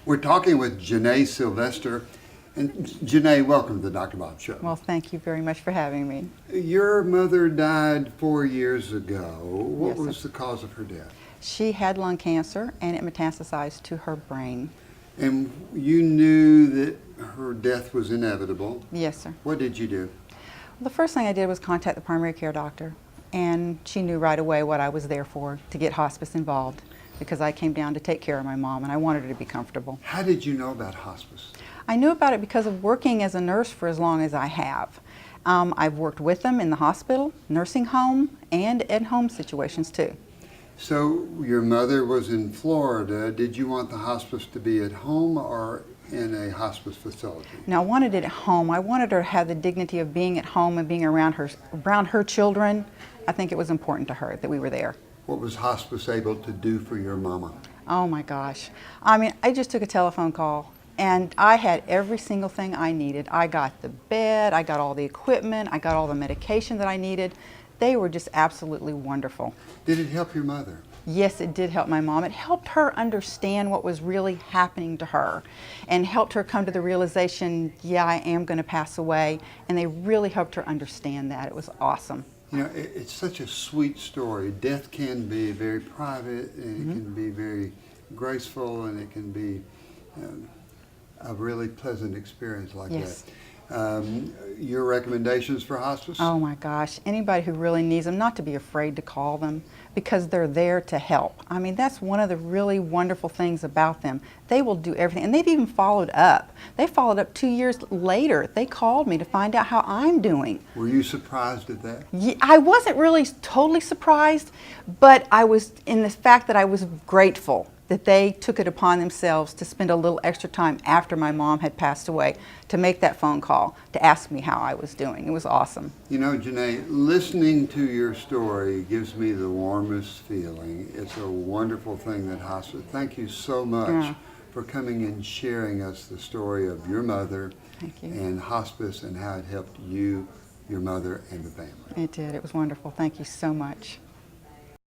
We're talking with Janae Sylvester. And Janae, welcome to the Dr. Bob Show. Well, thank you very much for having me. Your mother died 4 years ago. What Yes, was the cause of her death? She had lung cancer and it metastasized to her brain. And you knew that her death was inevitable. Yes, sir. What did you do? Well, the first thing I did was contact the primary care doctor, and she knew right away what I was there for, to get hospice involved, because I came down to take care of my mom and I wanted her to be comfortable. How did you know about hospice? I knew about it because of working as a nurse for as long as I have. I've worked with them in the hospital, nursing home, and at home situations too. So your mother was in Florida. Did you want the hospice to be at home or in a hospice facility? Now, I wanted it at home. I wanted her to have the dignity of being at home and being around her children. I think it was important to her that we were there. What was hospice able to do for your mama? Oh my gosh. I mean, I just took a telephone call and I had every single thing I needed. I got the bed, I got all the equipment, I got all the medication that I needed. They were just absolutely wonderful. Did it help your mother? Yes, it did help my mom. It helped her understand what was really happening to her and helped her come to the realization, yeah, I am going to pass away. And they really helped her understand that. It was awesome. You know, it's such a sweet story. Death can be very private, and it can be very graceful, and it can be a really pleasant experience like Yes. that. Your recommendations for hospice? Oh my gosh, anybody who really needs them, not to be afraid to call them, because they're there to help. I mean, that's one of the really wonderful things about them. They will do everything, and they've even followed up. They followed up 2 years later. They called me to find out how I'm doing. Were you surprised at that? Yeah, I wasn't really totally surprised, but I was in the fact that I was grateful that they took it upon themselves to spend a little extra time after my mom had passed away to make that phone call to ask me how I was doing. It was awesome. You know, Janae, listening to your story gives me the warmest feeling. It's a wonderful thing that hospice. Thank you so much for coming and sharing us the story of your mother and hospice and how it helped you, your mother, and the family. It did. It was wonderful. Thank you so much.